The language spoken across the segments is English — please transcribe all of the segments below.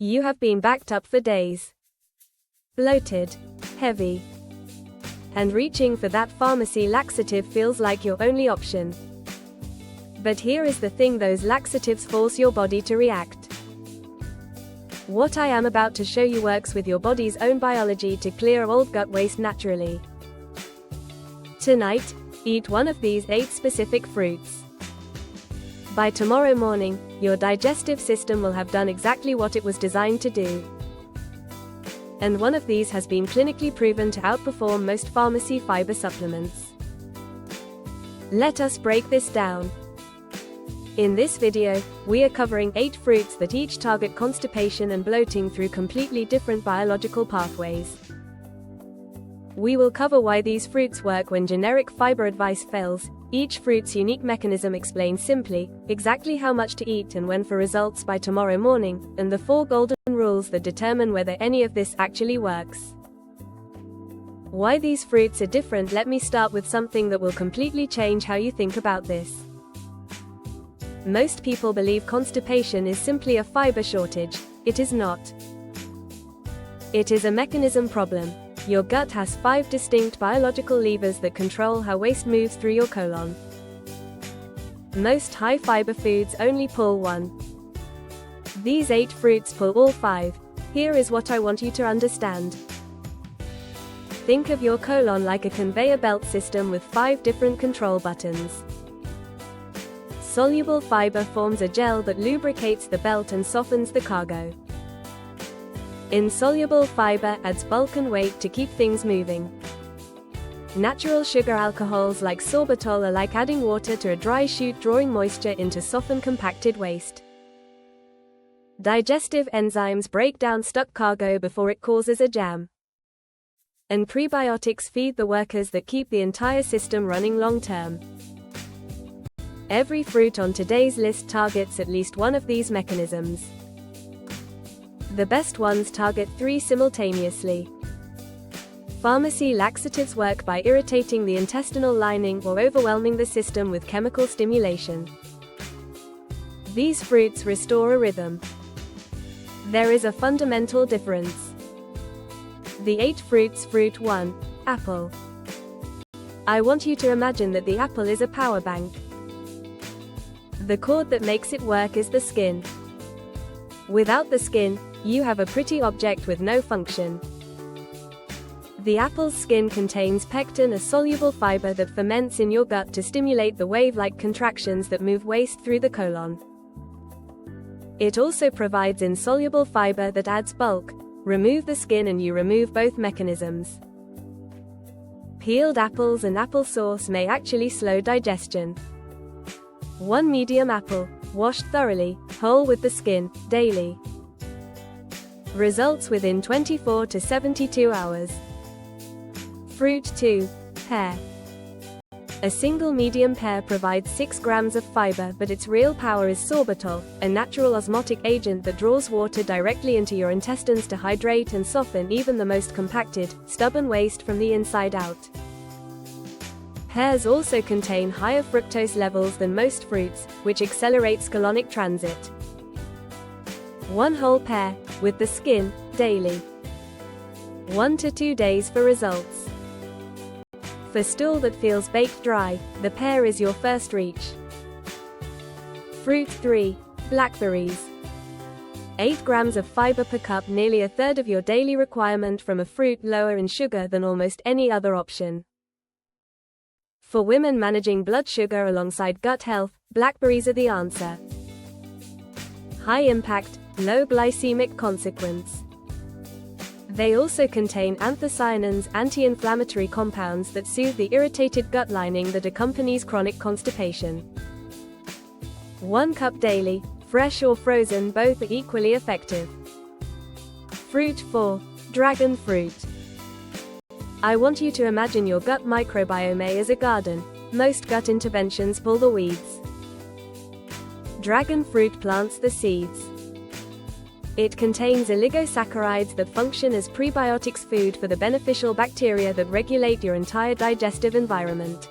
You have been backed up for days. Bloated, heavy, and reaching for that pharmacy laxative feels like your only option. But here is the thing, those laxatives force your body to react. What I am about to show you works with your body's own biology to clear old gut waste naturally. Tonight, eat one of these 8 specific fruits. By tomorrow morning, your digestive system will have done exactly what it was designed to do. And one of these has been clinically proven to outperform most pharmacy fiber supplements. Let us break this down. In this video, we are covering 8 fruits that each target constipation and bloating through completely different biological pathways. We will cover why these fruits work when generic fiber advice fails, each fruit's unique mechanism explained simply, exactly how much to eat and when for results by tomorrow morning, and the 4 golden rules that determine whether any of this actually works. Why these fruits are different. Let me start with something that will completely change how you think about this. Most people believe constipation is simply a fiber shortage. It is not. It is a mechanism problem. Your gut has 5 distinct biological levers that control how waste moves through your colon. Most high-fiber foods only pull one. These 8 fruits pull all 5. Here is what I want you to understand. Think of your colon like a conveyor belt system with 5 different control buttons. Soluble fiber forms a gel that lubricates the belt and softens the cargo. Insoluble fiber adds bulk and weight to keep things moving. Natural sugar alcohols like sorbitol are like adding water to a dry chute, drawing moisture in to soften compacted waste. Digestive enzymes break down stuck cargo before it causes a jam. And prebiotics feed the workers that keep the entire system running long term. Every fruit on today's list targets at least one of these mechanisms. The best ones target 3 simultaneously. Pharmacy laxatives work by irritating the intestinal lining or overwhelming the system with chemical stimulation. These fruits restore a rhythm. There is a fundamental difference. The 8 fruits. Fruit 1, apple. I want you to imagine that the apple is a power bank. The cord that makes it work is the skin. Without the skin, you have a pretty object with no function. The apple's skin contains pectin, a soluble fiber that ferments in your gut to stimulate the wave-like contractions that move waste through the colon. It also provides insoluble fiber that adds bulk. Remove the skin and you remove both mechanisms. Peeled apples and applesauce may actually slow digestion. 1 medium apple, washed thoroughly, whole with the skin, daily. Results within 24 to 72 hours. Fruit 2, pear. A single medium pear provides 6 grams of fiber, but its real power is sorbitol, a natural osmotic agent that draws water directly into your intestines to hydrate and soften even the most compacted, stubborn waste from the inside out. Pears also contain higher fructose levels than most fruits, which accelerates colonic transit. 1 whole pear, with the skin, daily. 1 to 2 days for results. For stool that feels baked dry, the pear is your first reach. Fruit 3, blackberries. 8 grams of fiber per cup, nearly a third of your daily requirement from a fruit lower in sugar than almost any other option. For women managing blood sugar alongside gut health, blackberries are the answer. High impact, low glycemic consequence. They also contain anthocyanins, anti-inflammatory compounds that soothe the irritated gut lining that accompanies chronic constipation. 1 cup daily, fresh or frozen, both are equally effective. Fruit 4, dragon fruit. I want you to imagine your gut microbiome as a garden. Most gut interventions pull the weeds. Dragon fruit plants the seeds. It contains oligosaccharides that function as prebiotics, food for the beneficial bacteria that regulate your entire digestive environment.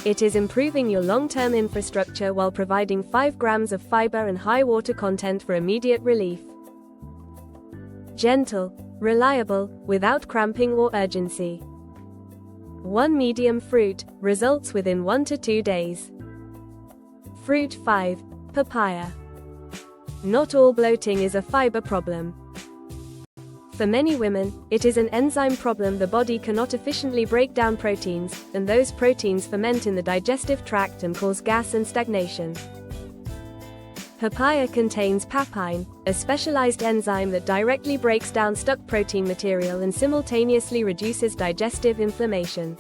It is improving your long-term infrastructure while providing 5 grams of fiber and high water content for immediate relief. Gentle, reliable, without cramping or urgency. 1 medium fruit, results within 1 to 2 days. Fruit 5. Papaya. Not all bloating is a fiber problem. For many women, it is an enzyme problem. The body cannot efficiently break down proteins, and those proteins ferment in the digestive tract and cause gas and stagnation. Papaya contains papain, a specialized enzyme that directly breaks down stuck protein material and simultaneously reduces digestive inflammation.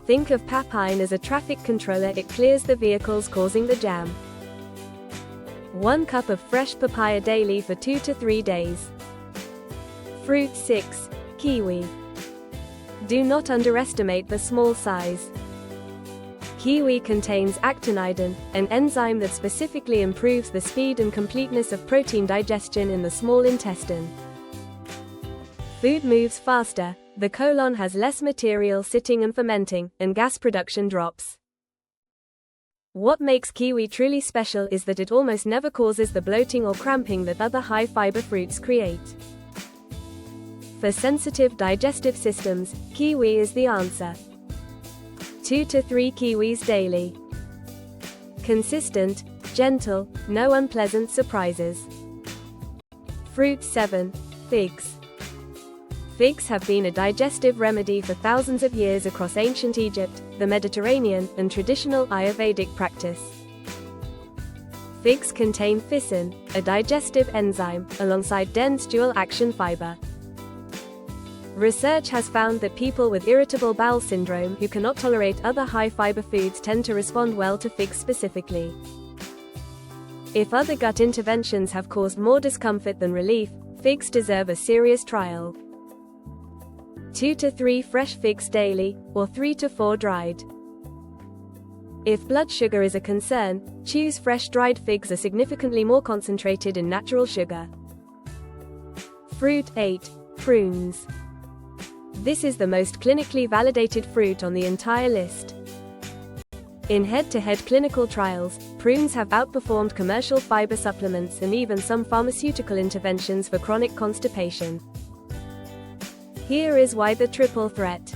Think of papain as a traffic controller. It clears the vehicles causing the jam. 1 cup of fresh papaya daily for 2 to 3 days. Fruit 6. Kiwi. Do not underestimate the small size. Kiwi contains actinidin, an enzyme that specifically improves the speed and completeness of protein digestion in the small intestine. Food moves faster, the colon has less material sitting and fermenting, and gas production drops. What makes kiwi truly special is that it almost never causes the bloating or cramping that other high-fiber fruits create. For sensitive digestive systems, kiwi is the answer. 2 to 3 kiwis daily. Consistent, gentle, no unpleasant surprises. Fruit 7. Figs. Figs have been a digestive remedy for thousands of years across ancient Egypt, the Mediterranean, and traditional Ayurvedic practice. Figs contain ficin, a digestive enzyme, alongside dense dual-action fiber. Research has found that people with irritable bowel syndrome who cannot tolerate other high-fiber foods tend to respond well to figs specifically. If other gut interventions have caused more discomfort than relief, figs deserve a serious trial. 2 to 3 fresh figs daily, or 3 to 4 dried. If blood sugar is a concern, choose fresh dried figs are significantly more concentrated in natural sugar. Fruit 8. Prunes. This is the most clinically validated fruit on the entire list. In head-to-head clinical trials, prunes have outperformed commercial fiber supplements and even some pharmaceutical interventions for chronic constipation. Here is why the triple threat.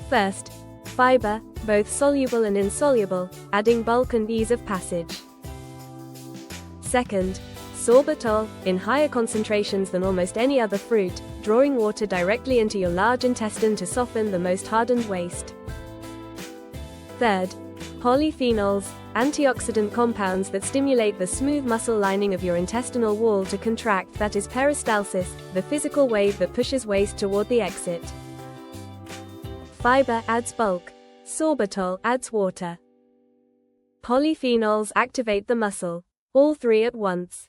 First, fiber, both soluble and insoluble, adding bulk and ease of passage. Second, sorbitol, in higher concentrations than almost any other fruit, drawing water directly into your large intestine to soften the most hardened waste. Third, polyphenols, antioxidant compounds that stimulate the smooth muscle lining of your intestinal wall to contract. That is peristalsis, the physical wave that pushes waste toward the exit. Fiber adds bulk. Sorbitol adds water. Polyphenols activate the muscle. All three at once.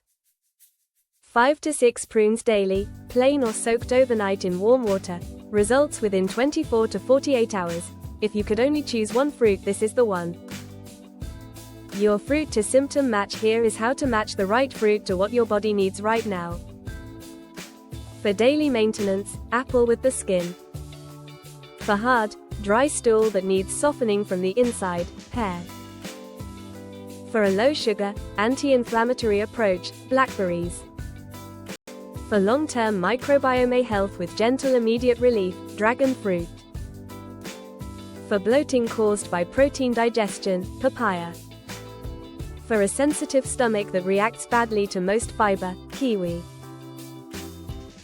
5 to 6 prunes daily, plain or soaked overnight in warm water, results within 24 to 48 hours. If you could only choose one fruit, this is the one. Your fruit to symptom match. Here is how to match the right fruit to what your body needs right now. For daily maintenance, apple with the skin. For hard, dry stool that needs softening from the inside, pear. For a low-sugar, anti-inflammatory approach, blackberries. For long-term microbiome health with gentle immediate relief, dragon fruit. For bloating caused by protein digestion, papaya. For a sensitive stomach that reacts badly to most fiber, kiwi.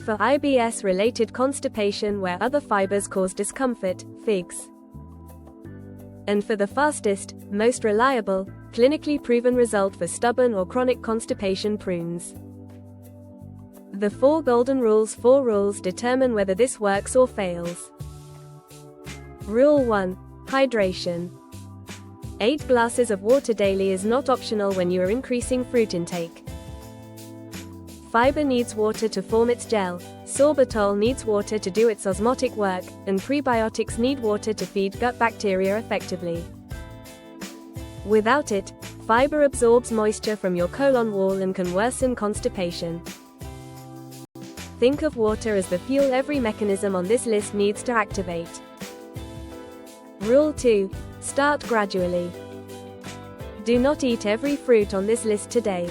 For IBS-related constipation where other fibers cause discomfort, figs. And for the fastest, most reliable, clinically proven result for stubborn or chronic constipation, prunes. The 4 golden rules. 4 rules determine whether this works or fails. Rule 1. Hydration. 8 glasses of water daily is not optional when you are increasing fruit intake. Fiber needs water to form its gel, sorbitol needs water to do its osmotic work, and prebiotics need water to feed gut bacteria effectively. Without it, fiber absorbs moisture from your colon wall and can worsen constipation. Think of water as the fuel every mechanism on this list needs to activate. Rule 2. Start gradually. Do not eat every fruit on this list today.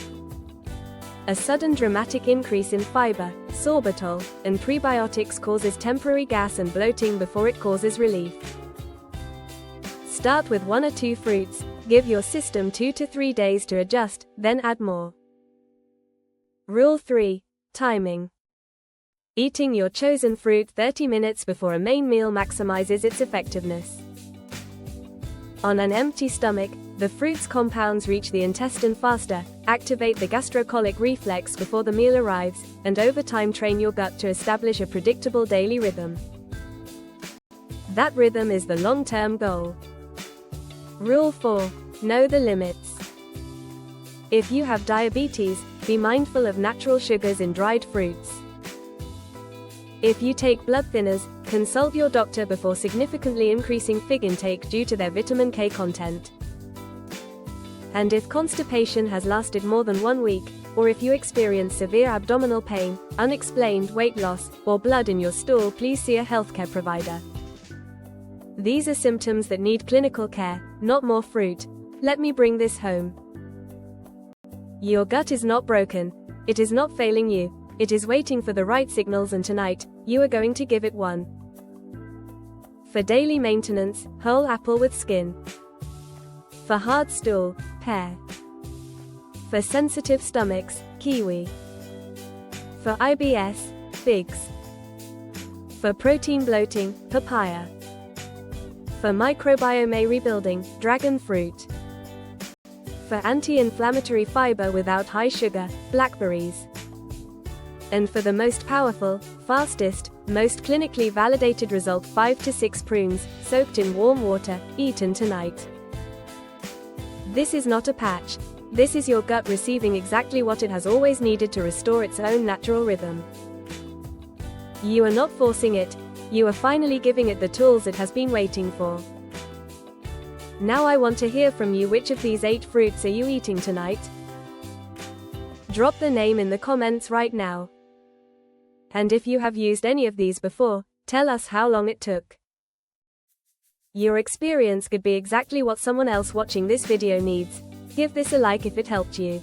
A sudden dramatic increase in fiber, sorbitol, and prebiotics causes temporary gas and bloating before it causes relief. Start with 1 or 2 fruits, give your system 2 to 3 days to adjust, then add more. Rule 3. Timing. Eating your chosen fruit 30 minutes before a main meal maximizes its effectiveness. On an empty stomach, the fruit's compounds reach the intestine faster, activate the gastrocolic reflex before the meal arrives, and over time train your gut to establish a predictable daily rhythm. That rhythm is the long-term goal. Rule 4. Know the limits. If you have diabetes, be mindful of natural sugars in dried fruits. If you take blood thinners, consult your doctor before significantly increasing fig intake due to their vitamin K content. And if constipation has lasted more than 1 week, or if you experience severe abdominal pain, unexplained weight loss, or blood in your stool, please see a healthcare provider. These are symptoms that need clinical care, not more fruit. Let me bring this home. Your gut is not broken. It is not failing you. It is waiting for the right signals, and tonight, you are going to give it one. For daily maintenance, whole apple with skin. For hard stool, pear. For sensitive stomachs, kiwi. For IBS, figs. For protein bloating, papaya. For microbiome rebuilding, dragon fruit. For anti-inflammatory fiber without high sugar, blackberries. And for the most powerful, fastest, most clinically validated result, 5 to 6 prunes, soaked in warm water, eaten tonight. This is not a patch. This is your gut receiving exactly what it has always needed to restore its own natural rhythm. You are not forcing it. You are finally giving it the tools it has been waiting for. Now I want to hear from you. Which of these 8 fruits are you eating tonight? Drop the name in the comments right now. And if you have used any of these before, tell us how long it took. Your experience could be exactly what someone else watching this video needs. Give this a like if it helped you.